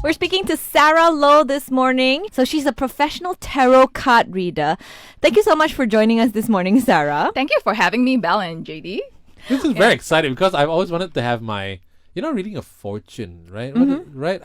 We're speaking to Sarah Lowe this morning. So she's a professional tarot card reader. Thank you so much for joining us this morning, Sarah. Thank you for having me, Bel and JD. This is very exciting because I've always wanted to have my, reading a fortune, right? Right?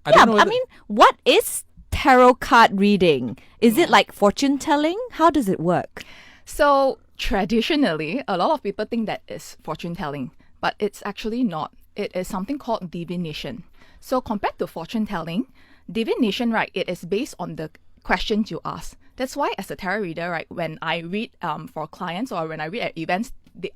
I don't know. I mean, what is tarot card reading? Is it like fortune telling? How does it work? So traditionally, a lot of people think that is fortune telling, but it's actually not. It is something called divination. So compared to fortune telling, divination, right, it is based on the questions you ask. That's why as a tarot reader, right, when I read for clients or when I read at events,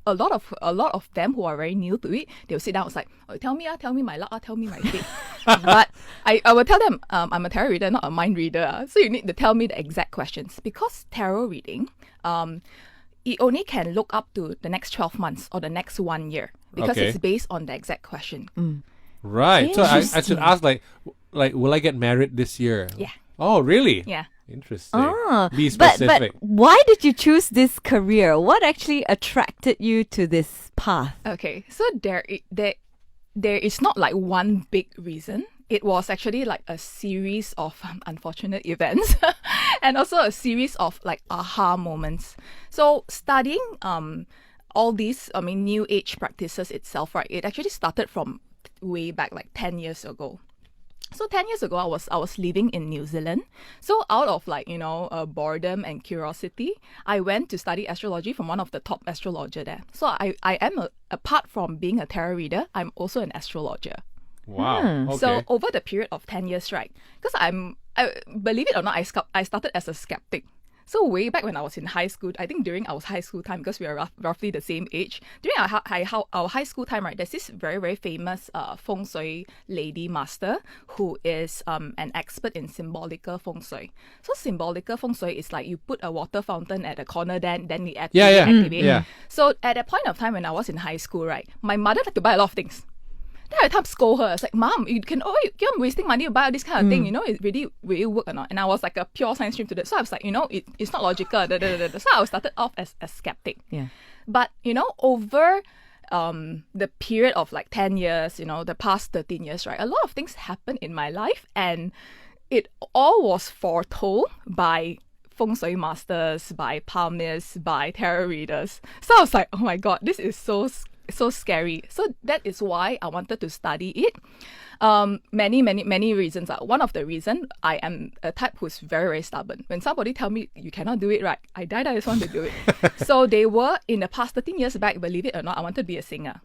a lot of them who are very new to it, they'll sit down and like, oh, tell me my luck, tell me my fate. But I will tell them, I'm a tarot reader, not a mind reader. So you need to tell me the exact questions. Because tarot reading, it only can look up to the next 12 months or the next 1 year because it's based on the exact question. Right. So I should ask like, will I get married this year? Yeah. Oh, really? Yeah. Interesting. Be specific. But why did you choose this career? What actually attracted you to this path? Okay, so there is not like one big reason. It was actually like a series of unfortunate events and also a series of like aha moments. So studying all these, new age practices itself, right? It actually started from way back like 10 years ago. So 10 years ago, I was living in New Zealand. So out of boredom and curiosity, I went to study astrology from one of the top astrologer there. So I am, apart from being a tarot reader, I'm also an astrologer. Wow. Okay. So over the period of 10 years, right, because believe it or not, I started as a skeptic. So way back when I was in high school, I think during our high school time, because we are roughly the same age, during our high school time, right, there's this very, very famous feng shui lady master who is an expert in symbolical feng shui. So symbolical feng shui is like you put a water fountain at a corner, then the activate. Yeah. So at that point of time when I was in high school, right, my mother had to buy a lot of things. Then I would scold her. It's like, Mom, you're wasting money to buy all this kind of thing. It really will it work or not? And I was like a pure science stream student. So I was like, it's not logical. So I started off as a skeptic. Yeah. But, over the period of like 10 years, the past 13 years, right, a lot of things happened in my life. And it all was foretold by feng shui masters, by palmists, by tarot readers. So I was like, oh my God, this is so scary. So that is why I wanted to study it. Many reasons. One of the reasons, I am a type who's very, very stubborn. When somebody tell me you cannot do it, right, I just want to do it. So they were in the past 13 years back, believe it or not, I wanted to be a singer.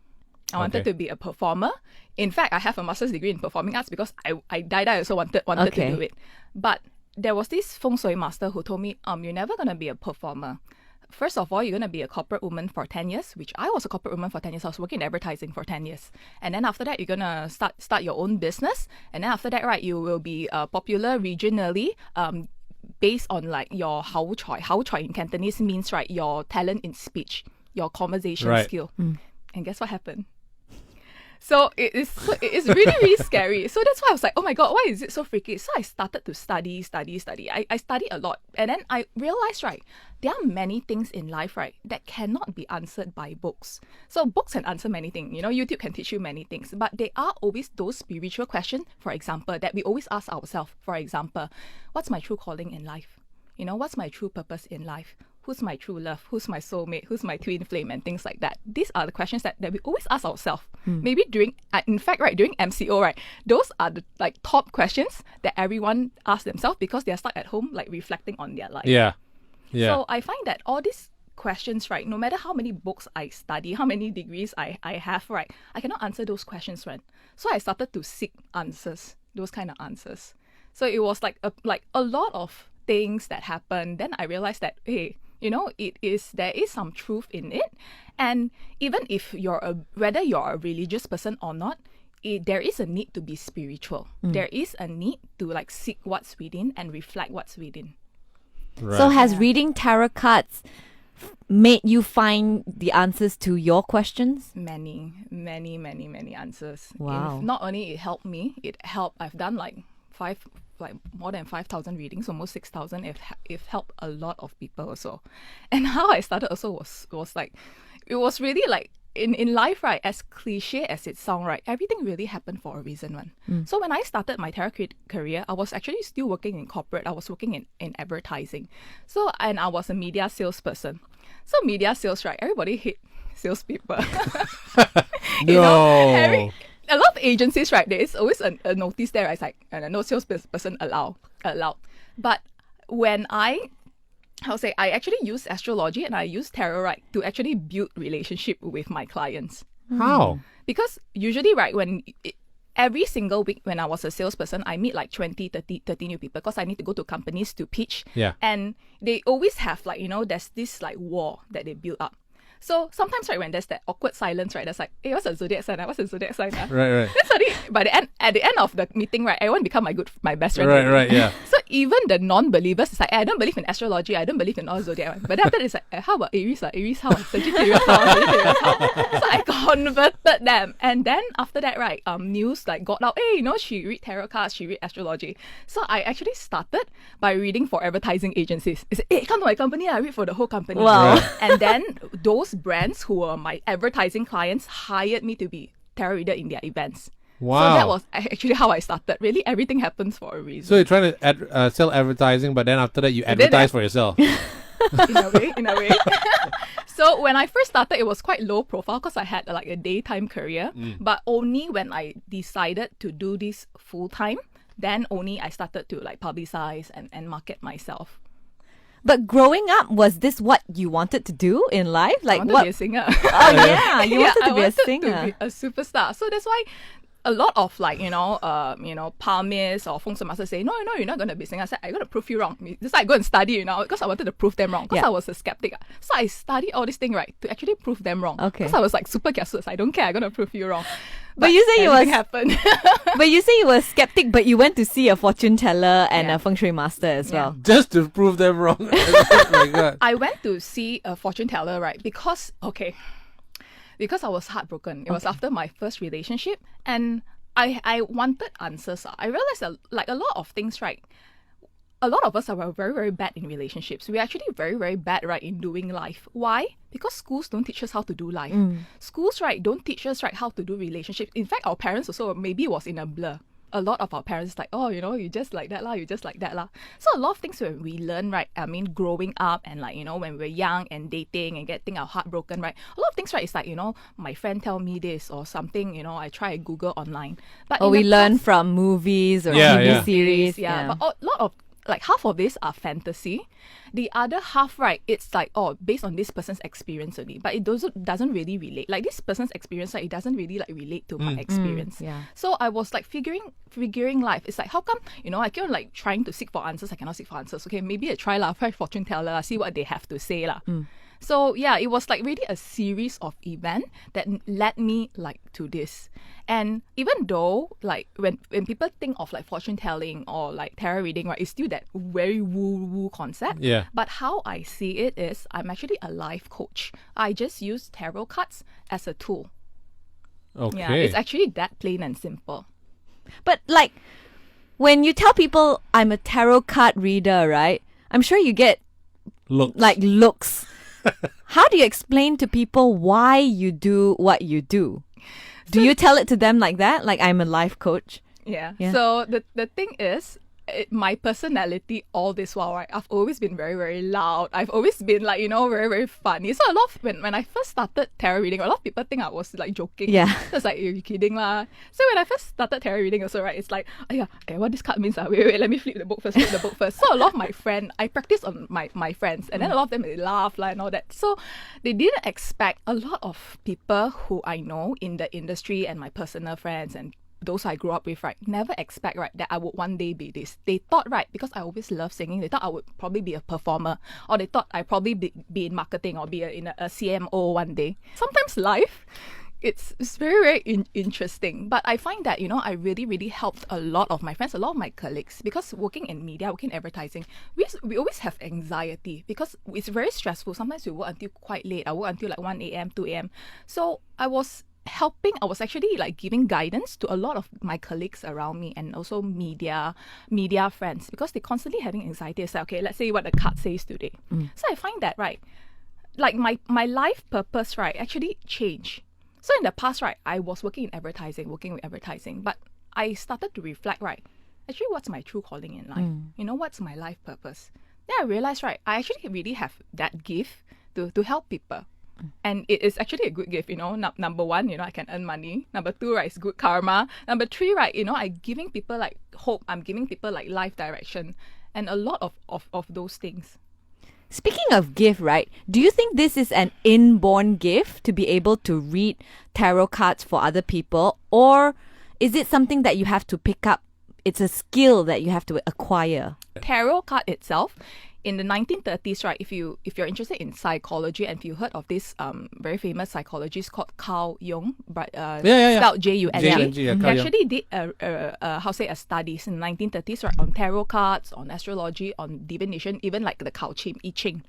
I wanted to be a performer. In fact, I have a master's degree in performing arts because I also wanted to do it. But there was this feng shui master who told me, you're never gonna be a performer. First of all, you're going to be a corporate woman for 10 years, which I was a corporate woman for 10 years. I was working in advertising for 10 years. And then after that, you're going to start your own business. And then after that, right, you will be popular regionally based on like your hao choi. Hao choi in Cantonese means, right, your talent in speech, your conversation skill. And guess what happened? So it is really, really scary. So that's why I was like, oh my God, why is it so freaky? So I started to study. I studied a lot. And then I realized, right, there are many things in life, right, that cannot be answered by books. So books can answer many things. YouTube can teach you many things. But there are always those spiritual questions, for example, that we always ask ourselves. For example, what's my true calling in life? What's my true purpose in life? Who's my true love? Who's my soulmate? Who's my twin flame? And things like that. These are the questions that we always ask ourselves. Maybe during MCO, right, those are the like top questions that everyone asks themselves because they're stuck at home, like reflecting on their life. Yeah. So I find that all these questions, right, no matter how many books I study, how many degrees I have, right, I cannot answer those questions, right? So I started to seek answers, those kind of answers. So it was like a lot of things that happened. Then I realized that, hey, there is some truth in it. And even if whether you're a religious person or not, there is a need to be spiritual. There is a need to like seek what's within and reflect what's within. Right. So has reading tarot cards made you find the answers to your questions? Many answers. Wow. Not only it helped me, I've done more than 5,000 readings, almost 6,000. It helped a lot of people also. And how I started also was like, it was really like in life, right, as cliche as it sounds, right, everything really happened for a reason, one. So when I started my tarot career, I was actually still working in corporate. I was working in advertising. So, and I was a media salesperson. So media sales, right, everybody hate salespeople. No. A lot of agencies, right, there is always a notice there. It's like, no salesperson allowed. But when I actually use astrology and I use tarot, right, to actually build relationship with my clients. How? Because usually, right, every single week when I was a salesperson, I meet like 20, 30 new people because I need to go to companies to pitch. Yeah. And they always have like, there's this like wall that they build up. So sometimes, right, when there's that awkward silence, right, there's like, hey, what's a zodiac sign? What's a zodiac sign? Right. Then suddenly, at the end of the meeting, right, everyone become my best friend. Right, yeah. So even the non-believers, it's like, I don't believe in astrology, I don't believe in all zodiac. But then after that, it's like, how about Aries? Aries how? Sagittarius how? Sagittarius how? So I converted them. And then after that, right, news like got out, hey, she read tarot cards, she read astrology. So I actually started by reading for advertising agencies. It's like, hey, come to my company, I read for the whole company. Wow. Right. And then those brands who were my advertising clients hired me to be tarot reader in their events. Wow. So that was actually how I started. Really, everything happens for a reason. So you're trying to sell advertising, but then after that you advertise for yourself. in a way. So when I first started, it was quite low profile because I had like a daytime career. But only when I decided to do this full time, then only I started to like publicize and market myself. But growing up, was this what you wanted to do in life? I Like wanted what? to be a singer. Oh yeah, you wanted to be a singer. To be a superstar. So that's why a lot of like, palmists or feng shui masters say, no, you're not going to be a singer. I said, I'm going to prove you wrong. That's why I go and study, because I wanted to prove them wrong. Because Yeah. I was a skeptic. So I studied all this thing, right, to actually prove them wrong. Okay. Because I was like super kiasus. I don't care. I'm going to prove you wrong. But you say you was- everything happened. But you say you were a skeptic, but you went to see a fortune teller and Yeah. a feng shui master as Yeah. well. Just to prove them wrong. Oh my God. I went to see a fortune teller, right, because I was heartbroken. It was after my first relationship, and I wanted answers. I realized that, like, a lot of things, right, a lot of us are very, very bad in relationships. We're actually very, very bad, right, in doing life. Why? Because schools don't teach us how to do life. Schools, right, don't teach us, right, how to do relationships. In fact, our parents also maybe was in a blur. A lot of our parents like, oh, you just like that lah, you just like that lah. So a lot of things when we learn, right, I mean, growing up and like, when we're young and dating and getting our heart broken, right, a lot of things, right, it's like, my friend tell me this or something, I try to Google online. But Or in we the learn past- from movies or Yeah, TV yeah. series. yeah. But a lot of, like, half of these are fantasy. The other half, right, it's like, based on this person's experience only. But it doesn't really relate. Like, this person's experience, like, it doesn't really like relate to my experience. yeah. So I was like figuring life. It's like, how come, I keep on like trying to seek for answers. I cannot seek for answers. Okay, maybe I try lah, try fortune teller, see what they have to say lah. So yeah, it was like really a series of events that led me like to this. And even though like when people think of like fortune telling or like tarot reading, right, it's still that very woo concept. Yeah. But how I see it is I'm actually a life coach. I just use tarot cards as a tool. Okay. Yeah, it's actually that plain and simple. But like when you tell people I'm a tarot card reader, right? I'm sure you get Look. like looks. How do you explain to people why you do what you do? Do you tell it to them like that? Like, I'm a life coach? Yeah. Yeah. So the thing is, my personality all this while, right, I've always been very, very loud. I've always been like, very, very funny. So a lot of, when I first started tarot reading, a lot of people think I was like joking. Yeah. So it's like, you're kidding lah. So when I first started tarot reading also, right, it's like, what this card means, wait, let me flip the book first. So a lot of my friends, I practice on my friends, and then a lot of them, they laugh and all that. So they didn't expect a lot of people who I know in the industry and my personal friends and those I grew up with, right, never expect, right, that I would one day be this. They thought, right, because I always love singing, they thought I would probably be a performer, or they thought I'd probably be in marketing or be in a CMO one day. Sometimes life, it's very, very interesting. But I find that, I really, really helped a lot of my friends, a lot of my colleagues, because working in media, working in advertising, we always have anxiety because it's very stressful. Sometimes we work until quite late. I work until like 1 a.m., 2 a.m. So I was actually like giving guidance to a lot of my colleagues around me and also media friends, because they're constantly having anxiety. It's like, okay, let's say what the card says today. So I find that, right, like my life purpose, right, actually changed. So in the past, right, I was working with advertising, but I started to reflect, right, actually what's my true calling in life? You know, what's my life purpose? Then I realized, right, I actually really have that gift to help people. And it is actually a good gift, you know. Number one, you know, I can earn money. Number two, right, it's good karma. Number three, right, you know, I'm giving people like hope. I'm giving people like life direction and a lot of those things. Speaking of gift, right? Do you think this is an inborn gift to be able to read tarot cards for other people, or is it something that you have to pick up? It's a skill that you have to acquire. Tarot card itself, in the 1930s, right? If you're interested in psychology and if you heard of this very famous psychologist called Carl Jung, but spelled Jung, he actually did a studies in the 1930s, right, on tarot cards, on astrology, on divination, even like the Kao Ching, I Ching,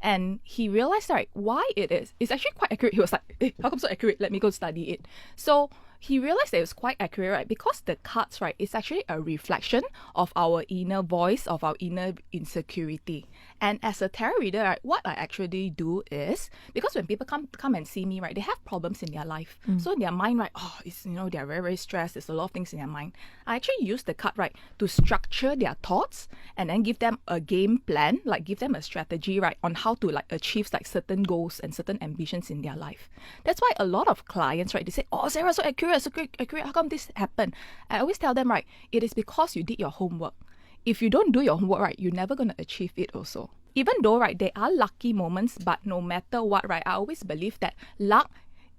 and he realized, right, why it's actually quite accurate. He was like, how come so accurate? Let me go study it. So he realized that it was quite accurate, right? Because the cards, right, is actually a reflection of our inner voice, of our inner insecurity. And as a tarot reader, right, what I actually do is, because when people come and see me, right, they have problems in their life. So in their mind, right, it's, you know, they're very, very stressed. There's a lot of things in their mind. I actually use the card, right, to structure their thoughts and then give them a game plan, like give them a strategy, right, on how to like achieve like certain goals and certain ambitions in their life. That's why a lot of clients, right, they say, oh, Sarah, so accurate, how come this happened? I always tell them, right, it is because you did your homework. If you don't do your homework, right, you're never going to achieve it also. Even though, right, there are lucky moments, but no matter what, right, I always believe that luck,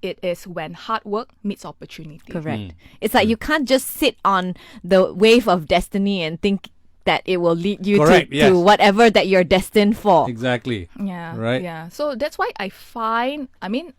it is when hard work meets opportunity. Correct. It's like you can't just sit on the wave of destiny and think that it will lead you to whatever that you're destined for. Exactly. Yeah. Right. Yeah. So that's why I find, I mean,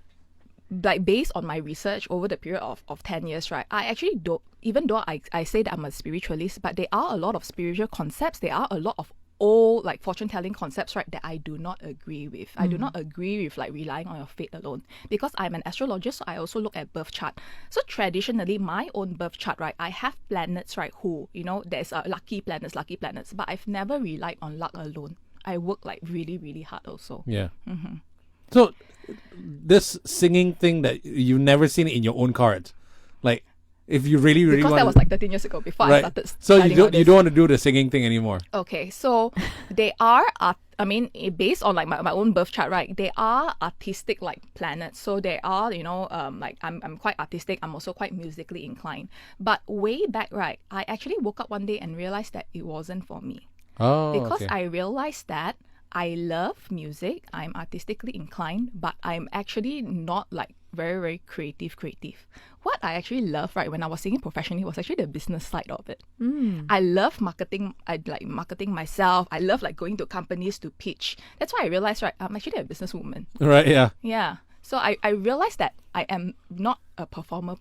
like based on my research over the period of 10 years, right, I actually don't, even though I say that I'm a spiritualist, but there are a lot of spiritual concepts, there are a lot of old like fortune telling concepts, right, that I do not agree with. I do not agree with like relying on your fate alone, because I'm an astrologist, so I also look at birth chart. So traditionally, my own birth chart, right, I have planets, right, who, you know, there's lucky planets, but I've never relied on luck alone. I work like really, really hard also. Yeah. So this singing thing that you've never seen in your own cards, like if you really because want that was like 13 years ago before I started so studying you don't want to do the singing thing anymore. Okay, so they are I mean, based on like my own birth chart, right, they are artistic like planets. So they are, you know, like I'm quite artistic, I'm also quite musically inclined. But way back, right, I actually woke up one day and realized that it wasn't for me. Because I realized that I love music, I'm artistically inclined, but I'm actually not like very, very creative. What I actually love, right, when I was singing professionally was actually the business side of it. I love marketing. I like marketing myself. I love like going to companies to pitch. That's why I realized, right, I'm actually a businesswoman. Right, yeah. Yeah. So I realized that I am not a performer.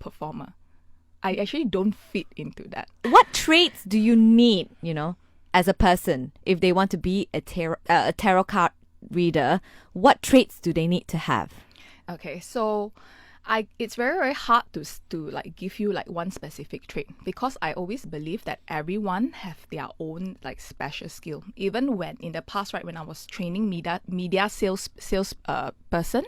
I actually don't fit into that. What traits do you need, you know, as a person, if they want to be a tarot card reader? What traits do they need to have? Okay, so it's very, very hard to like give you like one specific trait, because I always believe that everyone have their own like special skill. Even when in the past, right, when I was training media sales person,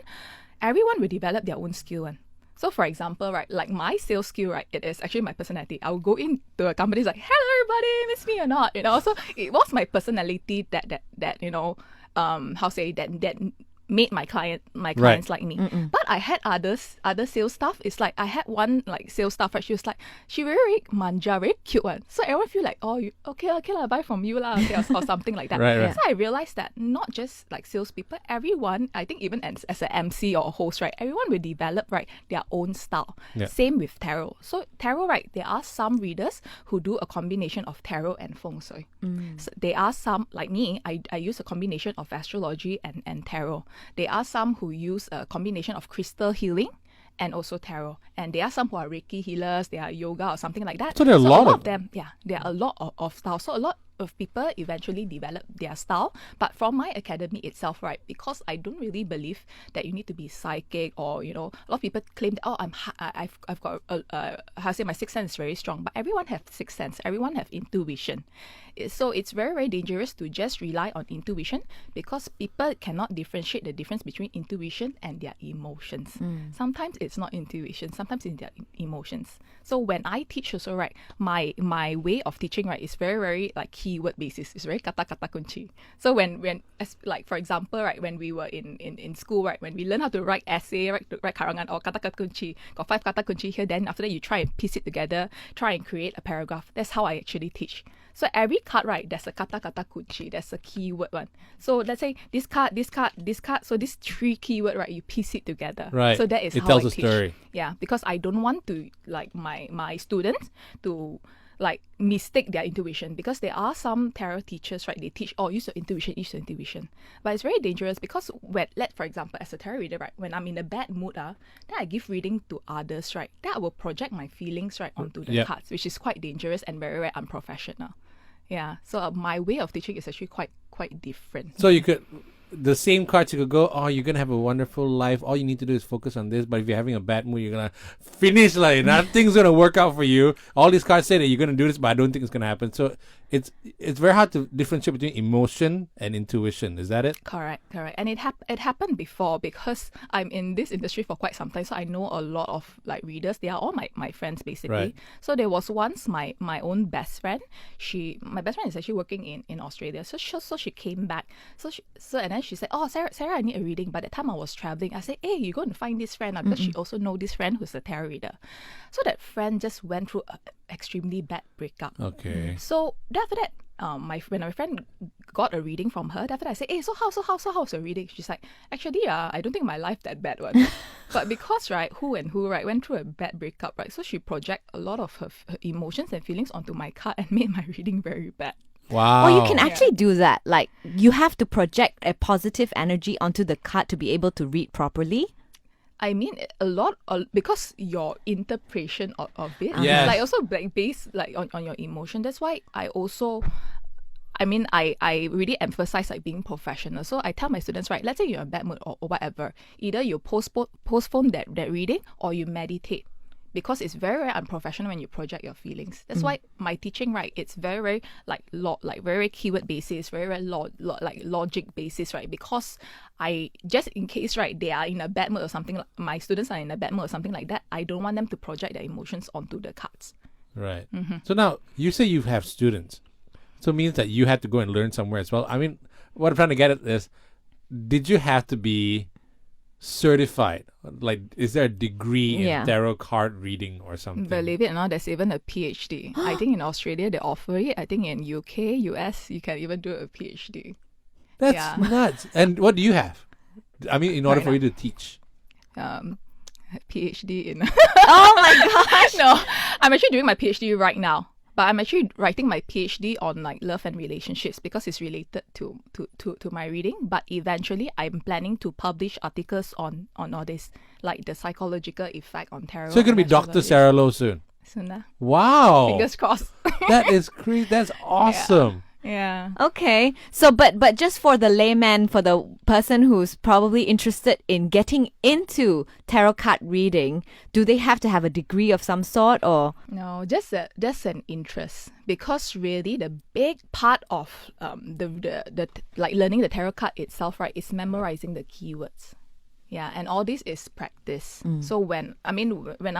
everyone will develop their own skill. And so, for example, right, like my sales skill, right, it is actually my personality. I will go into a company like, hello everybody, miss me or not, you know. So it was my personality that you know, that made my clients like me. But I had other sales staff. It's like I had one like sales staff, right? She was like, she very manja, very cute one. So everyone feel like, oh, okay, I buy from you lah, okay, or something like that. Right. So I realized that not just like salespeople, everyone, I think even as an MC or a host, right, everyone will develop, right, their own style. Yeah. Same with tarot. So tarot, right, there are some readers who do a combination of tarot and feng shui. So there are some, like me, I use a combination of astrology and tarot. There are some who use a combination of crystal healing and also tarot. And there are some who are Reiki healers, they are yoga or something like that. So there are a lot of them, yeah, there are a lot of styles. So of people eventually develop their style. But from my academy itself, right, because I don't really believe that you need to be psychic, or a lot of people claim that, I've got how to say, my sixth sense is very strong. But everyone have sixth sense. Everyone have intuition. So it's very, very dangerous to just rely on intuition, because people cannot differentiate the difference between intuition and their emotions. Sometimes it's not intuition, sometimes it's their emotions. So when I teach also, right, my way of teaching, right, is very, very like keyword basis. It's very kata-kata kunci. So when as like for example, right, when we were in school, right, when we learn how to write essay, write karangan or kata-kata kunci, got 5 kata kunci here, then after that you try and piece it together, try and create a paragraph. That's how I actually teach. So every card, right, there's a kata-kata kunci, there's a keyword one. So let's say this card, this card, this card. So these 3 keyword, right, you piece it together. Right. So that is It how tells I a teach. story. Yeah, because I don't want to like my students to like mistake their intuition, because there are some tarot teachers, right, they teach, use your intuition. But it's very dangerous, because for example, as a tarot reader, right, when I'm in a bad mood, then I give reading to others, right, then I will project my feelings, right, onto the cards, which is quite dangerous and very, very unprofessional. Yeah, so my way of teaching is actually quite different. So you could, the same cards, you could go, you're going to have a wonderful life. All you need to do is focus on this. But if you're having a bad mood, you're going to finish, like, nothing's going to work out for you. All these cards say that you're going to do this, but I don't think it's going to happen. So it's very hard to differentiate between emotion and intuition. Is that it? Correct. And it happened before, because I'm in this industry for quite some time, so I know a lot of like readers. They are all my friends basically. Right. So there was once my own best friend. My best friend is actually working in Australia. So she came back. And then she said, Sarah, I need a reading. But at the time I was traveling, I said, hey, you're going to find this friend, because she also know this friend who's a tarot reader. So that friend just went through an extremely bad breakup. Okay. So after that, when my friend got a reading from her, after that I said, hey, so how's your reading? She's like, actually, I don't think my life that bad one. But because, right, who right, went through a bad breakup, right, so she project a lot of her emotions and feelings onto my card and made my reading very bad. Wow. Or you can actually do that. Like, you have to project a positive energy onto the card to be able to read properly. I mean, because your interpretation of it, Yes. like also like based like on your emotion. That's why I really emphasize like being professional. So I tell my students, right, let's say you're in a bad mood or whatever, either you postpone that reading, or you meditate. Because it's very, very unprofessional when you project your feelings. That's why my teaching, right, it's very, very very keyword basis, very, very like logic basis, right? Because I just in case, right, they are in a bad mood or something, my students are in a bad mood or something like that, I don't want them to project their emotions onto the cards. Right. So now, you say you have students. So it means that you had to go and learn somewhere as well. I mean, what I'm trying to get at is, did you have to be certified? Like, is there a degree in tarot card reading or something? Believe it or not, there's even a PhD. I think in Australia they offer it. I think in UK, US, you can even do a PhD. That's nuts. And what do you have? I mean, in order for you to teach. PhD in... Oh my gosh! No, I'm actually doing my PhD right now. But I'm actually writing my PhD on like love and relationships, because it's related to my reading. But eventually, I'm planning to publish articles on all this, like the psychological effect on tarot. So you're going to be Dr. Sarah Lowe soon? Soon. Wow. Fingers crossed. That is crazy. That's awesome. Yeah. Okay. So, but just for the layman, for the person who's probably interested in getting into tarot card reading, do they have to have a degree of some sort, or? No, just an interest. Because really, the big part of the like learning the tarot card itself, right, is memorizing the keywords. Yeah, and all this is practice. So when I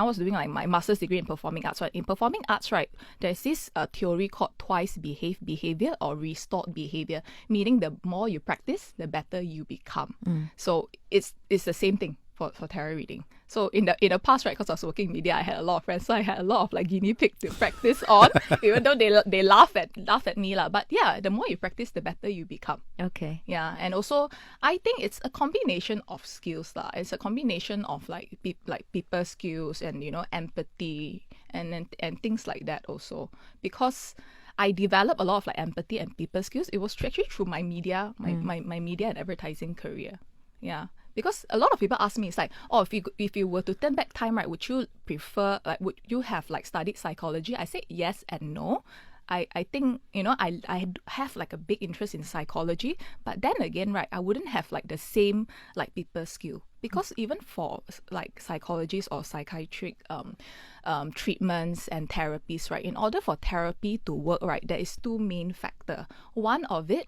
was doing like my master's degree in performing arts, right? In performing arts, right, there's this theory called twice behavior or restored behavior, meaning the more you practice, the better you become. So it's the same thing for tarot reading. So in the past, right, because I was working in media, I had a lot of friends, so I had a lot of like guinea pig to practice on, even though they laugh at me lah. But yeah, the more you practice, the better you become. Okay. Yeah, and also I think it's a combination of skills lah. It's a combination of like people skills and empathy and things like that also, because I developed a lot of like empathy and people skills. It was actually through my media, my media and advertising career. Yeah. Because a lot of people ask me, it's like, if you were to turn back time, right, would you prefer, like, would you have like studied psychology? I say yes and no. I think, I have like a big interest in psychology, but then again, right, I wouldn't have like the same like people skill, because even for like psychologists or psychiatric treatments and therapies, right, in order for therapy to work, right, there is two main factor. One of it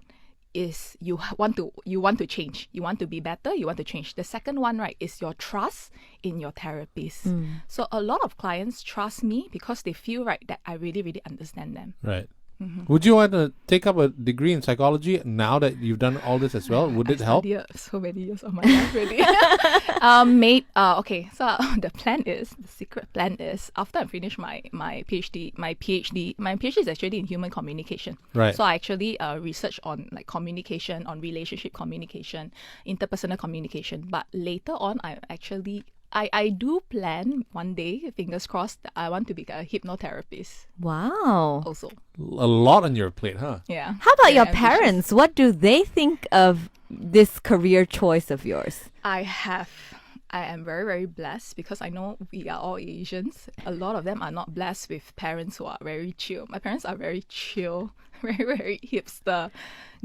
is you want to change, you want to be better, you want to change. The second one, right, is your trust in your therapist. So a lot of clients trust me because they feel, right, that I really, really understand them. Right. Would you want to take up a degree in psychology now that you've done all this as well? Would it help? I studied so many years of my life already. Okay, so the secret plan is, after I finish my PhD is actually in human communication. Right. So I actually research on like communication, on relationship communication, interpersonal communication. But later on, I do plan one day, fingers crossed, that I want to be a hypnotherapist Wow. also. A lot on your plate, huh? Yeah. How about Very your ambitious. parents? What do they think of this career choice of yours? I am very, very blessed, because I know we are all Asians. A lot of them are not blessed with parents who are very chill. My parents are very chill, very, very hipster.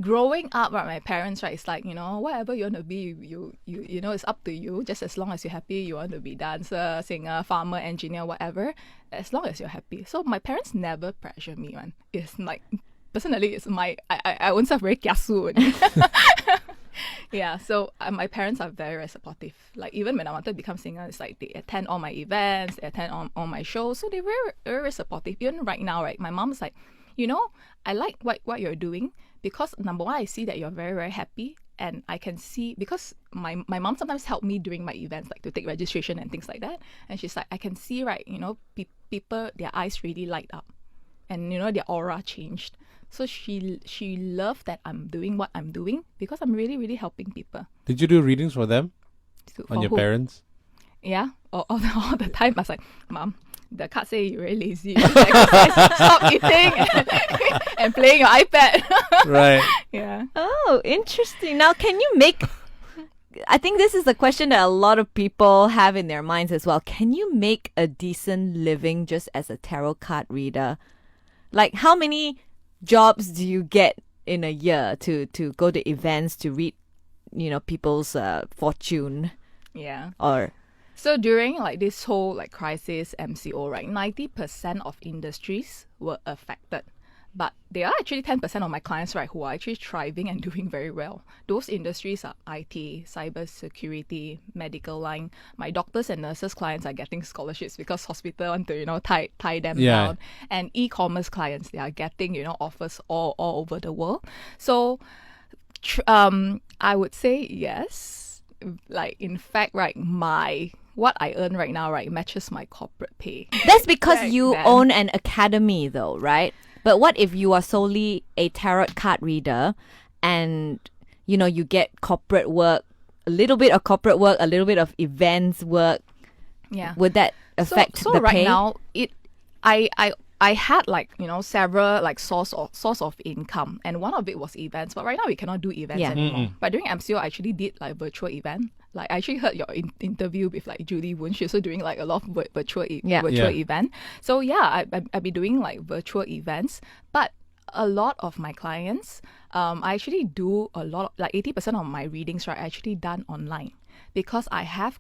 Growing up, right, my parents, right, it's like, whatever you want to be, you it's up to you. Just as long as you're happy, you want to be dancer, singer, farmer, engineer, whatever, as long as you're happy. So my parents never pressure me, man. It's like, personally, it's I own self very kiasu. Yeah, so my parents are very, very supportive. Like, even when I wanted to become singer, it's like they attend all my events, they attend all my shows. So they're very, very, very supportive. Even right now, right, my mom's like, I like what you're doing, because number one, I see that you're very, very happy. And I can see, because my mom sometimes helped me during my events, like to take registration and things like that. And she's like, I can see, right, people, their eyes really light up. And, their aura changed. So she loved that I'm doing what I'm doing, because I'm really, really helping people. Did you do readings for them? On your who? parents? Yeah, all the time. I was like, Mom, the card say you're very lazy. You should exercise, stop eating and playing your iPad. Right. Yeah. Oh, interesting. Now, can you make... I think this is the question that a lot of people have in their minds as well. Can you make a decent living just as a tarot card reader? Like, how many jobs do you get in a year to go to events to read, people's fortune? Yeah. Or So during like this whole like crisis, MCO, right, 90% of industries were affected. But there are actually 10% of my clients, right, who are actually thriving and doing very well. Those industries are IT, cybersecurity, medical line. My doctors and nurses clients are getting scholarships because hospital want to, tie them down. And e-commerce clients, they are getting, offers all over the world. So I would say yes. Like, in fact, right, what I earn right now, right, matches my corporate pay. that's because Back you then. own an academy though, right? But what if you are solely a tarot card reader and, you get corporate work, a little bit of corporate work, a little bit of events work? Yeah. Would that affect so the right pay? now, I had like, several like source of income, and one of it was events. But right now we cannot do events Yeah. anymore. But during MCO, I actually did like virtual event. Like, I actually heard your interview with like Julie Woon. She's also doing like a lot of virtual event. So yeah, I've been doing like virtual events. But a lot of my clients, I actually do a lot, like 80% of my readings, right, are actually done online, because I have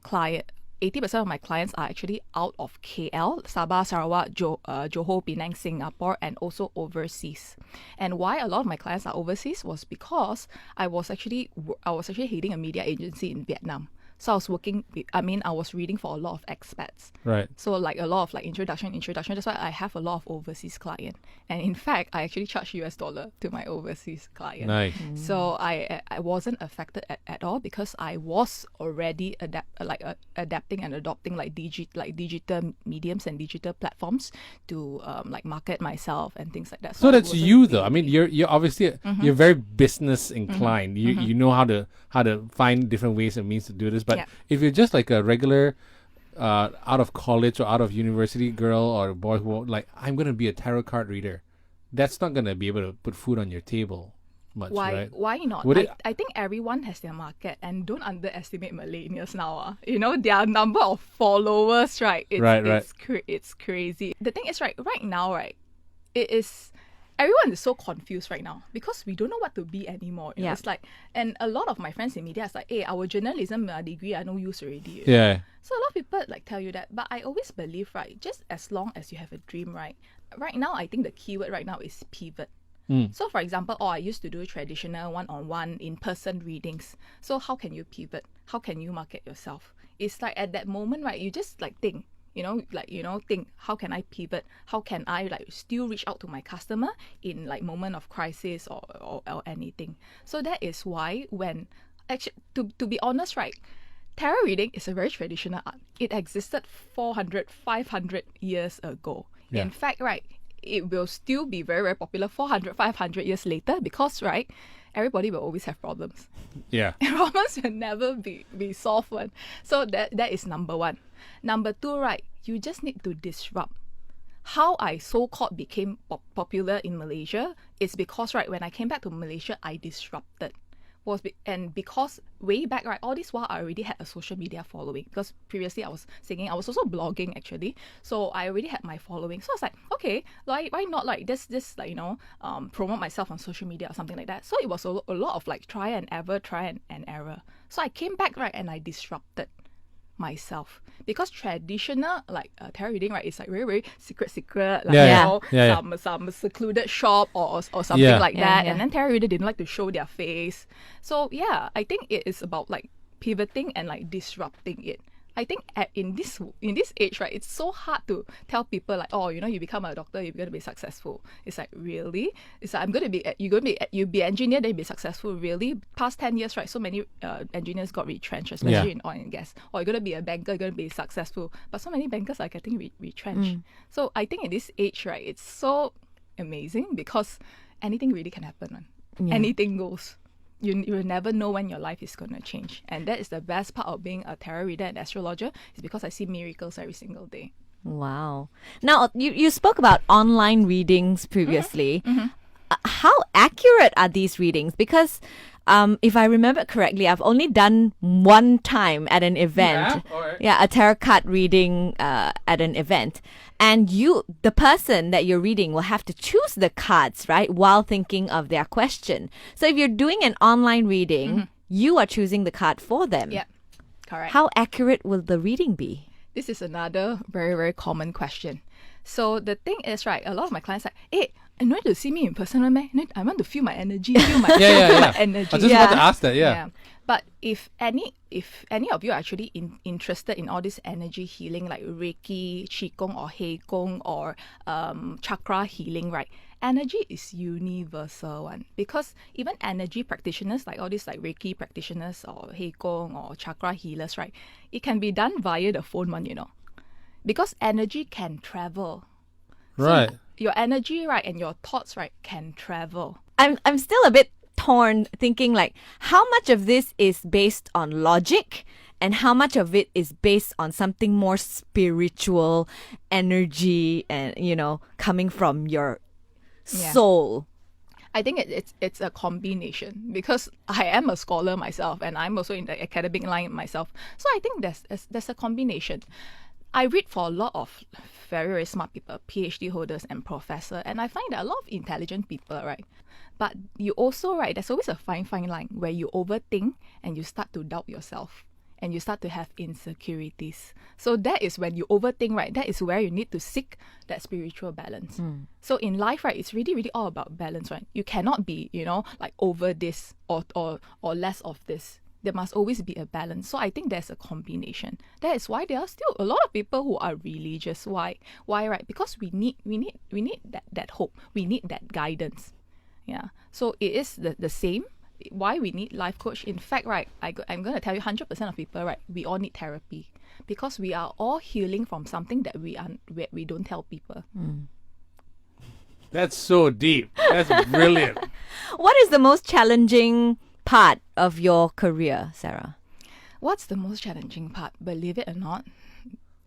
80% of my clients are actually out of KL, Sabah, Sarawak, Johor, Penang, Singapore, and also overseas. And why a lot of my clients are overseas was because I was actually heading a media agency in Vietnam. So I was reading for a lot of expats. Right. So like a lot of like introduction. That's why I have a lot of overseas client. And in fact, I actually charge US dollar to my overseas client. Nice. So I wasn't affected at all, because I was already adapting and adopting like digital mediums and digital platforms to like market myself and things like that. So I that's wasn't you though. really- I mean, you're obviously you're very business inclined. You know how to find different ways and means to do this. But Yeah. if you're just like a regular out of college or out of university girl or boy who like, I'm gonna be a tarot card reader, that's not gonna be able to put food on your table much, right? Why not? Would I think everyone has their market, and don't underestimate millennials now. Their number of followers, right? Right. It's crazy. The thing is, right now, right, it is everyone is so confused right now because we don't know what to be anymore. You know? Yeah. It's like, and a lot of my friends in media is like, hey, our journalism degree are no use already. You know? Yeah. So a lot of people like tell you that, but I always believe, right, just as long as you have a dream, right now, I think the keyword right now is pivot. So for example, I used to do traditional one-on-one in-person readings. So how can you pivot? How can you market yourself? It's like at that moment, right, you just like think, think, how can I pivot? How can I like still reach out to my customer in like moment of crisis or anything? So that is why when actually, to be honest, right, tarot reading is a very traditional art. It existed 400, 500 years ago. Yeah. In fact, right, it will still be very, very popular 400, 500 years later because, right, everybody will always have problems. Yeah. Problems will never be solved one. So that is number one. Number two, right, you just need to disrupt. How I so-called became popular in Malaysia is because, right, when I came back to Malaysia, I disrupted. And because way back, right, all this while I already had a social media following because previously I was singing, I was also blogging actually, so I already had my following. So I was like, okay, like why not like this like promote myself on social media or something like that. So it was a lot of like try and error. So I came back, right, and I disrupted myself because traditional like tarot reading, right, is like very, very secret like some secluded shop or something like that. And then tarot reader didn't like to show their face. So yeah, I think it is about like pivoting and like disrupting it. I think in this age, right, it's so hard to tell people like, oh, you become a doctor, you're going to be successful. It's like, really? It's like, you be engineer, then you be successful. Really? Past 10 years, right, so many engineers got retrenched, especially in oil and gas. Or you're going to be a banker, you're going to be successful. But so many bankers are getting retrenched. So I think in this age, right, it's so amazing because anything really can happen. Anything goes. You will never know when your life is going to change. And that is the best part of being a tarot reader and astrologer is because I see miracles every single day. Wow. Now, you spoke about online readings previously. How accurate are these readings? Because if I remember correctly, I've only done one time at an event. A tarot card reading at an event. And the person that you're reading will have to choose the cards, right, while thinking of their question. So if you're doing an online reading, you are choosing the card for them. Yeah, correct. How accurate will the reading be? This is another very, very common question. So the thing is, right, a lot of my clients are like, hey, I want to see me in person, man. I want to feel my energy, feel my energy. I just want to ask that, But if any of you are actually interested in all this energy healing, like Reiki, Qigong or Heigong or chakra healing, right? Energy is universal one because even energy practitioners, like all these like Reiki practitioners or Heigong or chakra healers, right? It can be done via the phone one, because energy can travel. Right. So your energy, right, and your thoughts, right, can travel. I'm still a bit torn thinking like how much of this is based on logic and how much of it is based on something more spiritual energy and coming from your soul. I think it's a combination because I am a scholar myself and I'm also in the academic line myself. So I think there's a combination. I read for a lot of very, very smart people, PhD holders and professors, and I find that a lot of intelligent people, right? But you also, right, there's always a fine line where you overthink and you start to doubt yourself and you start to have insecurities. So that is when you overthink, right? That is where you need to seek that spiritual balance. So in life, right, it's really, really all about balance, right? You cannot be, like over this or less of this. There must always be a balance. So I think there's a combination. That is why there are still a lot of people who are religious. Why, right? Because we need that hope. We need that guidance. Yeah. So it is the same. Why we need life coach. In fact, right, I'm going to tell you 100% of people, right, we all need therapy because we are all healing from something that we don't tell people. That's so deep. That's brilliant. What is the most challenging part of your career, Sarah? What's the most challenging part? Believe it or not,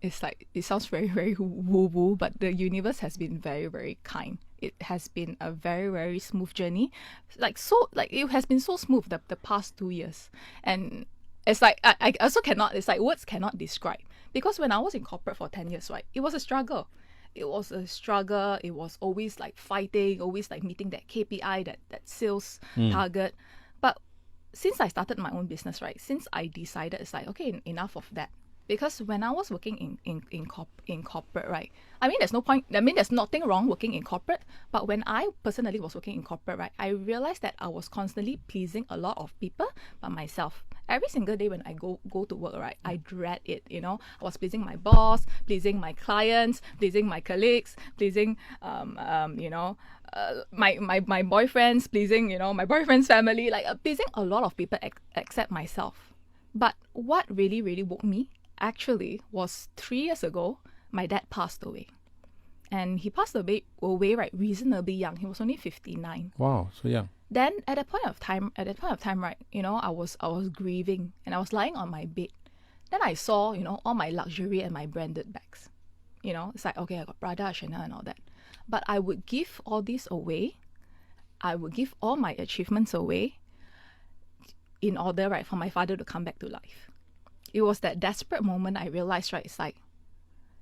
it's like it sounds very, very woo-woo, but the universe has been very, very kind. It has been a very, very smooth journey. It has been so smooth the past 2 years. And it's like I also cannot, it's like words cannot describe. Because when I was in corporate for 10 years, right, it was a struggle. it was a struggle. It was always like fighting, always like meeting that KPI, that sales target. But since I started my own business, right, since I decided it's like, okay, enough of that. Because when I was working in corporate, right, I mean, there's no point, I mean, there's nothing wrong working in corporate, but when I personally was working in corporate, right, I realized that I was constantly pleasing a lot of people but myself. Every single day when I go to work, right, I dread it, you know. I was pleasing my boss, pleasing my clients, pleasing my colleagues, pleasing, you know, my boyfriends, pleasing, you know, my boyfriend's family, like pleasing a lot of people except myself. But what really, really woke me actually was 3 years ago, my dad passed away. And he passed away right, reasonably young. He was only 59. Wow, so young. Then at that point of time, right, you know, I was grieving and I was lying on my bed. Then I saw, you know, all my luxury and my branded bags. You know, it's like, okay, I got Prada, Chanel and all that. But I would give all this away. I would give all my achievements away in order, right, for my father to come back to life. It was that desperate moment I realized, right, it's like,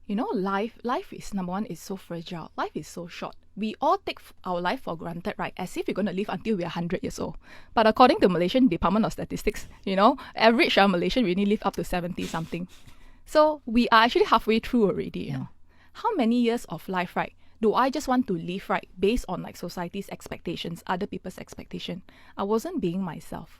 you know, life is, number one, is so fragile. Life is so short. We all take our life for granted, right, as if we're going to live until we're 100 years old. But according to Malaysian Department of Statistics, you know, average Malaysian really live up to 70 something. So we are actually halfway through already, you know. How many years of life, right, do I just want to live, right, based on like society's expectations, other people's expectation? I wasn't being myself.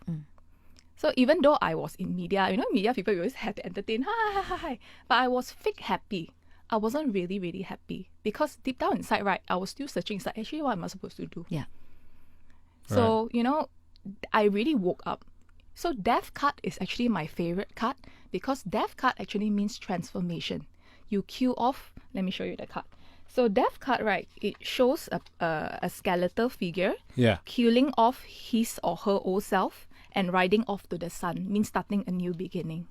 So even though I was in media, you know, media people always have to entertain, hi. But I was fake happy. I wasn't really, really happy. Because deep down inside, right, I was still searching. It's like, actually, what am I supposed to do? Yeah. So, you know, I really woke up. So death card is actually my favorite card because death card actually means transformation. You kill off, let me show you the card. So death card, right, it shows a skeletal figure killing off his or her old self and riding off to the sun, means starting a new beginning.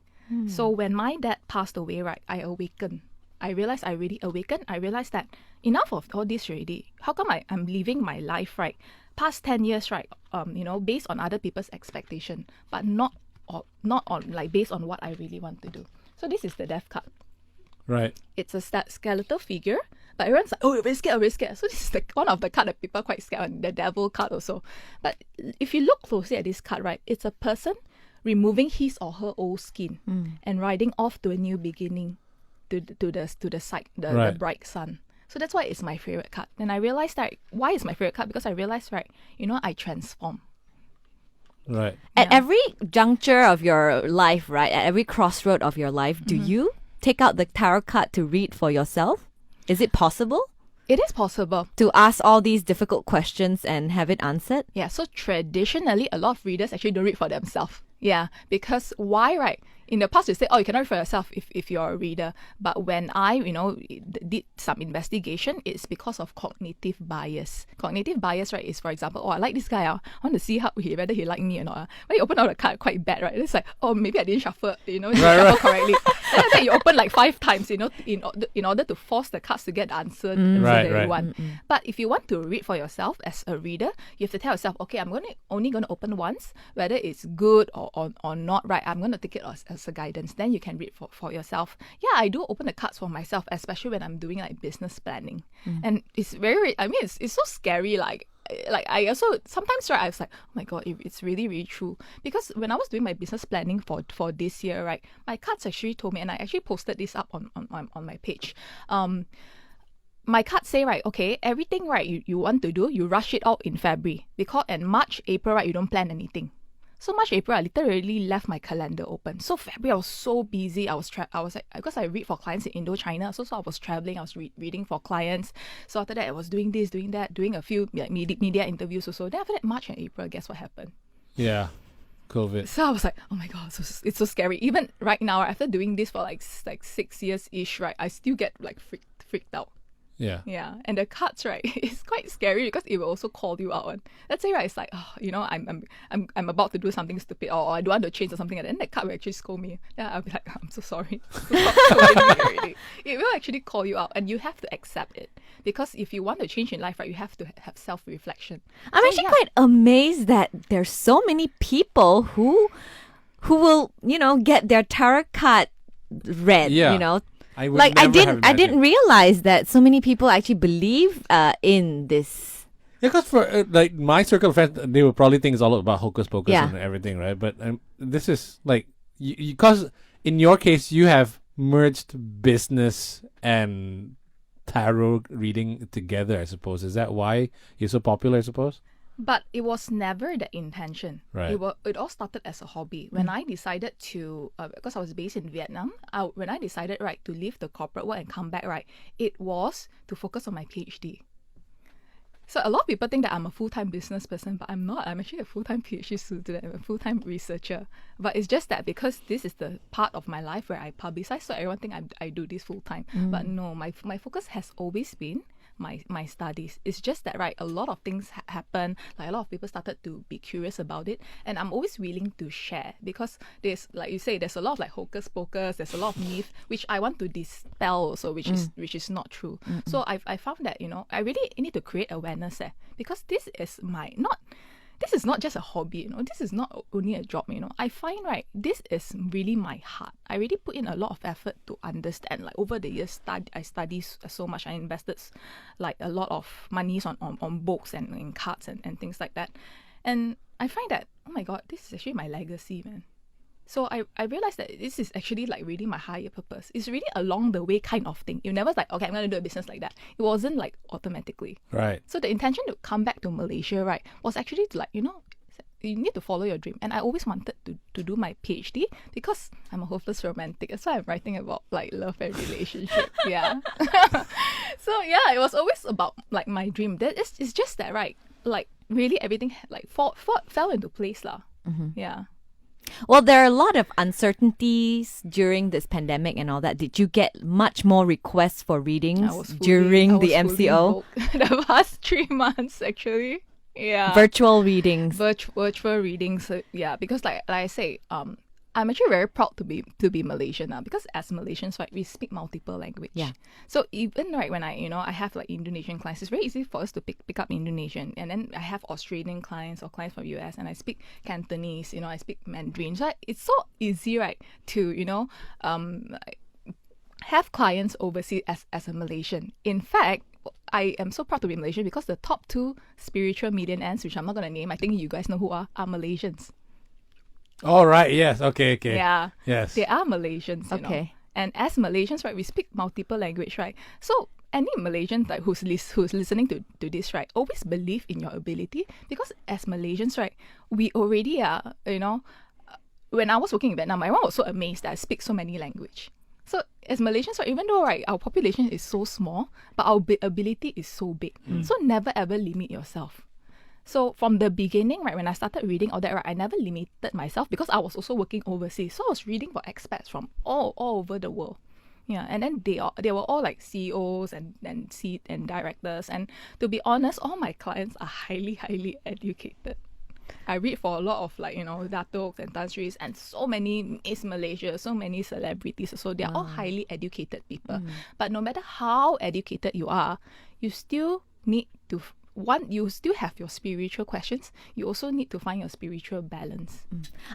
So when my dad passed away, right, I awakened. I realized I really awakened. I realized that enough of all this already. How come I'm living my life, right, past 10 years, right, you know, based on other people's expectation, but not on like based on what I really want to do. So this is the death card. Right. It's a skeletal figure, but everyone's like, oh, you're very scared. So this is one of the card that people are quite scared on, the devil card also. But if you look closely at this card, right, it's a person removing his or her old skin and riding off to a new beginning, to the bright sun. So that's why it's my favorite card. And I realized that, why it's my favorite card? Because I realized, right, you know, I transform. Right. At every juncture of your life, right, at every crossroad of your life, do you take out the tarot card to read for yourself? Is it possible? It is possible. To ask all these difficult questions and have it answered? Yeah, so traditionally, a lot of readers actually don't read for themselves. Yeah, because why, right? In the past, you say, oh, you cannot read for yourself if you're a reader. But when I, you know, did some investigation, it's because of cognitive bias. Cognitive bias, right, is, for example, oh, I like this guy. I want to see whether he like me or not. When you open out the card, quite bad, right? It's like, oh, maybe I didn't shuffle, you know, shuffle correctly. And then you open like 5 times, you know, in order to force the cards to get the answer that you want. But if you want to read for yourself as a reader, you have to tell yourself, okay, I'm only going to open once, whether it's good or not, right? I'm going to take it as a guidance. Then you can read for yourself. Yeah, I do open the cards for myself, especially when I'm doing like business planning. And it's it's so scary. Like I also sometimes, right, I was like, oh my god, it's really, really true. Because when I was doing my business planning for this year, right, my cards actually told me, and I actually posted this up on my page. My cards say, right, okay, everything, right, you want to do, you rush it out in February. Because in March, April, right, you don't plan anything. So March, April, I literally left my calendar open. So February, I was so busy. I was like, because I read for clients in Indochina, so I was traveling. I was reading for clients. So after that, I was doing this, doing that, doing a few like media interviews or so. Then after that, March and April, guess what happened? Yeah, COVID. So I was like, oh my god, it's so scary. Even right now, after doing this for like 6 years ish, right, I still get like freaked out. Yeah. Yeah. And the cards, right, it's quite scary because it will also call you out. Let's say, right, it's like, oh, you know, I'm about to do something stupid, or I don't want to change or something, and then the card will actually scold me. Yeah, I'll be like, I'm so sorry. It will actually call you out, and you have to accept it. Because if you want to change in life, right, you have to have self-reflection. I'm actually quite amazed that there's so many people who will, you know, get their tarot card read, you know. I would Like I never have didn't imagined. realize that so many people actually believe in this. Because for like my circle of friends, they would probably think it's all about hocus pocus Yeah. and everything, right? But this is like because in your case you have merged business and tarot reading together. I suppose is that why you're so popular? I suppose. But it was never the intention. Right. It all started as a hobby. When I decided to, because I was based in Vietnam, when I decided, right, to leave the corporate world and come back, right, it was to focus on my PhD. So a lot of people think that I'm a full-time business person, but I'm not. I'm actually a full-time PhD student. I'm a full-time researcher. But it's just that because this is the part of my life where I publicize, so everyone think I do this full-time. But no, my focus has always been my studies. It's just that, right, a lot of things happen. Like a lot of people started to be curious about it, and I'm always willing to share because there's, like you say, there's a lot of like hocus pocus. There's a lot of myth which I want to dispel also, which is not true. So I found that I really need to create awareness there because this is this is not just a hobby, this is not only a job, I find, right, this is really my heart. I really put in a lot of effort to understand. Like over the years, I studied so much. I invested like a lot of monies on books and in cards and things like that. And I find that, oh my God, this is actually my legacy, man. So I realized that this is actually like really my higher purpose. It's really along the way kind of thing. You never like, okay, I'm going to do a business like that. It wasn't like automatically. Right. So the intention to come back to Malaysia, right, was actually to like, you need to follow your dream. And I always wanted to do my PhD because I'm a hopeless romantic. That's why I'm writing about like love and relationship. Yeah. So yeah, it was always about like my dream. It's just that, right, like really everything like fell into place lah. Yeah. Well, there are a lot of uncertainties during this pandemic and all that. Did you get much more requests for readings during the MCO? The past 3 months, actually. Yeah. Virtual readings. Virtual readings. Yeah, because like I say, I'm actually very proud to be Malaysian now because as Malaysians, right, we speak multiple language. Yeah. So even right when I have like Indonesian clients, it's very easy for us to pick up Indonesian, and then I have Australian clients or clients from US, and I speak Cantonese. I speak Mandarin. So it's so easy, right, to have clients overseas as a Malaysian. In fact, I am so proud to be Malaysian because the top 2 spiritual medium ends, which I'm not gonna name, I think you guys know who are Malaysians. All right. Yes. Okay. Yeah. Yes. They are Malaysians. You know. And as Malaysians, right, we speak multiple language, right? So any Malaysian like who's listening to this, right, always believe in your ability because as Malaysians, right, we already are. When I was working in Vietnam, everyone was so amazed that I speak so many language. So as Malaysians, right, even though, right, our population is so small, but our ability is so big. So never ever limit yourself. So from the beginning, right, when I started reading all that, right, I never limited myself because I was also working overseas. So I was reading for expats from all over the world. Yeah, and then they were all like CEOs and directors. And to be honest, all my clients are highly, highly educated. I read for a lot of like, Datuk and Tan Sris and so many Miss Malaysia, so many celebrities. So they're all highly educated people. But no matter how educated you are, you still need to you still have your spiritual questions. You also need to find your spiritual balance.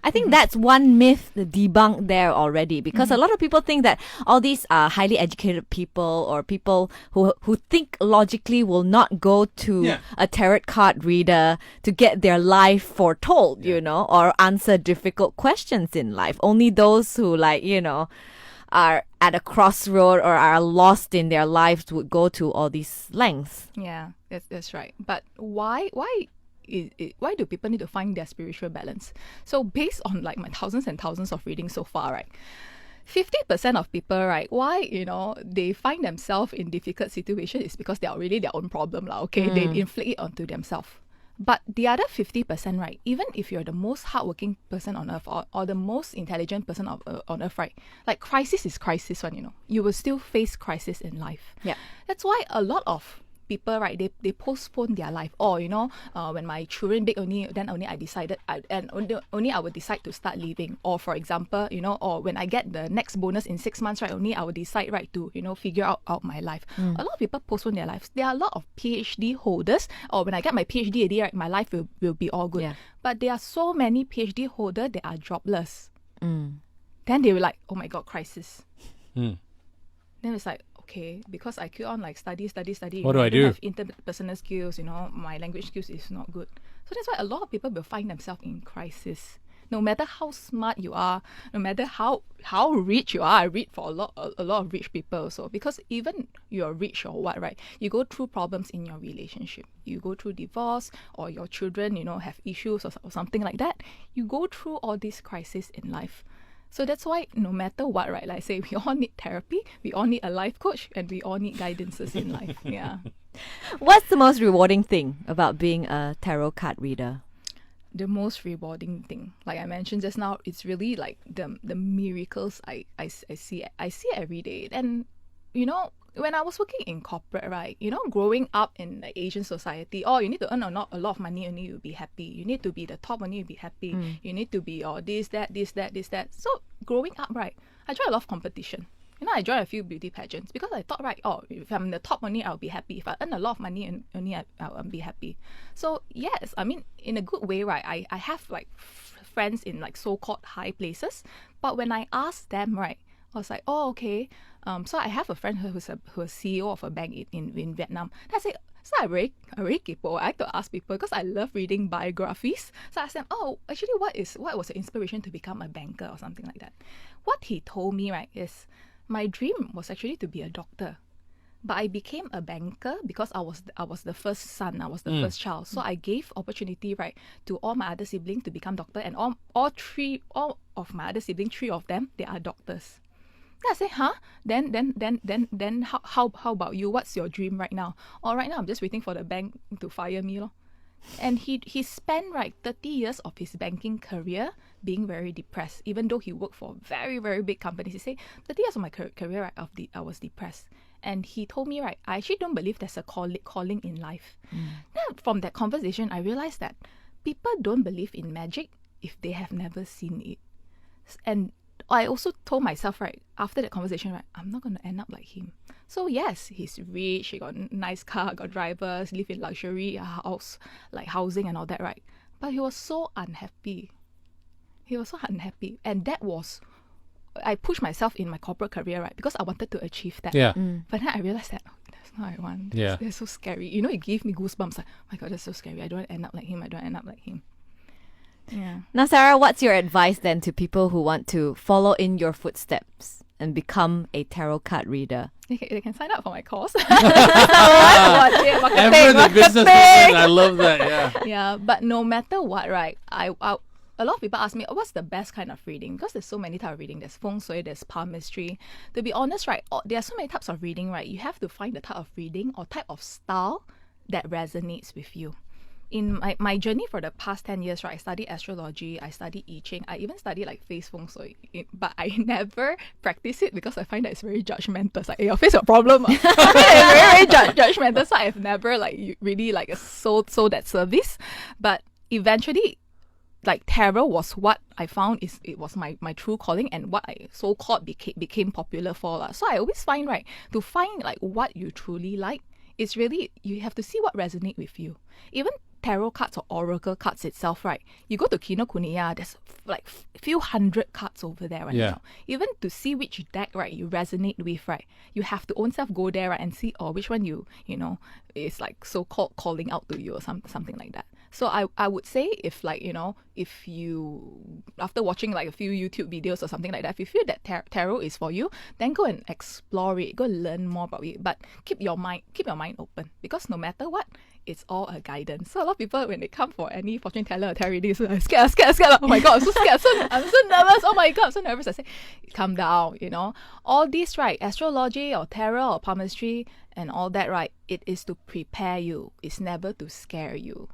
I think that's one myth debunked there already because a lot of people think that all these highly educated people or people who think logically will not go to a tarot card reader to get their life foretold, or answer difficult questions in life. Only those who are at a crossroad or are lost in their lives would go to all these lengths. Yeah, that's right. But why do people need to find their spiritual balance? So based on like my thousands and thousands of readings so far, right, 50% of people, right, why they find themselves in difficult situations is because they are really their own problem lah. Okay, they inflict it onto themselves. But the other 50%, right, even if you're the most hardworking person on earth or the most intelligent person on earth, right, like crisis is crisis one, you will still face crisis in life. Yeah. That's why a lot of people, right, they postpone their life. Or, when my children big only I decided, only I would decide to start living. Or for example, or when I get the next bonus in 6 months, right, only I will decide, right, to, figure out my life. A lot of people postpone their lives. There are a lot of PhD holders, or when I get my PhD already, right, my life will be all good. Yeah. But there are so many PhD holders that are jobless. Then they were like, oh my God, crisis. Then it's like, okay, because I keep on like study. What do I don't do? have interpersonal skills, my language skills is not good. So that's why a lot of people will find themselves in crisis. No matter how smart you are, no matter how rich you are, I read for a lot of rich people also, because even you're rich or what, right? You go through problems in your relationship. You go through divorce, or your children, have issues or something like that. You go through all these crises in life. So that's why no matter what, right? Like I say, we all need therapy, we all need a life coach, and we all need guidances in life. Yeah. What's the most rewarding thing about being a tarot card reader? The most rewarding thing, like I mentioned just now, it's really like the miracles I see every day. And when I was working in corporate, right, growing up in the Asian society, you need to earn a lot of money and you'll be happy. You need to be the top and you'll be happy. You need to be this, that. So growing up, right, I joined a lot of competition. I joined a few beauty pageants because I thought, right, if I'm in the top only, I'll be happy. If I earn a lot of money only, I'll be happy. So yes, I mean, in a good way, right, I have like friends in like so-called high places. But when I asked them, right, I was like, oh, okay. So I have a friend who's CEO of a bank in Vietnam. And I said, so I very kaypoh. I like to ask people because I love reading biographies. So I asked them, actually, what was the inspiration to become a banker or something like that? What he told me, right, is my dream was actually to be a doctor. But I became a banker because I was the first son, I was the first child. So I gave opportunity, right, to all my other siblings to become doctor, and all of my other siblings, 3 of them, they are doctors. Then I say, huh? Then how about you? What's your dream right now? Right now I'm just waiting for the bank to fire me, lor. And he spent 30 years of his banking career being very depressed, even though he worked for very, very big companies. He said, 30 years of my career, right, I was depressed. And he told me, right, I actually don't believe there's a calling in life. Then from that conversation, I realized that people don't believe in magic if they have never seen it. And I also told myself, right, after that conversation, right, I'm not going to end up like him. So yes, he's rich, he got a nice car, got drivers, live in luxury house, like housing and all that, right? But he was so unhappy. And that was, I pushed myself in my corporate career, right, because I wanted to achieve that. Yeah. But then I realized that, that's not what I want. Yeah. That's so scary. It gave me goosebumps. Like, oh my God, that's so scary. I don't want to end up like him. Yeah. Now, Sarah, what's your advice then to people who want to follow in your footsteps and become a tarot card reader? They can sign up for my course. Ever the businesswoman, I love that. Yeah. Yeah, but no matter what, right, I a lot of people ask me, what's the best kind of reading? Because there's so many types of reading. There's feng shui, there's palmistry. To be honest, right, there are so many types of reading, right? You have to find the type of reading or type of style that resonates with you. In my journey for the past 10 years, right, I studied astrology, I studied I Ching, I even studied like face feng shui, but I never practice it because I find that it's very judgmental. It's like, hey, your face got a problem. I find it very judgmental, so I've never like really like sold that service. But eventually, like tarot was what I found it was my true calling and what I so-called became popular for. So I always find, right, to find like what you truly like, it's really, you have to see what resonates with you. Even tarot cards or oracle cards itself, right? You go to Kinokuniya, there's like few hundred cards over there right now. Even to see which deck, right, you resonate with, right, you have to own self go there, right, and see which one you is like so-called calling out to you or something like that. So I would say if you after watching like a few YouTube videos or something like that, if you feel that tarot is for you, then go and explore it, go and learn more about it. But keep your mind open, because no matter what, it's all a guidance. So a lot of people, when they come for any fortune teller or tarot reading, so scared. Oh my God, I'm so scared. I'm so nervous. Oh my God, I'm so nervous. I say, calm down. All these, right, astrology or tarot or palmistry and all that, right, it is to prepare you. It's never to scare you.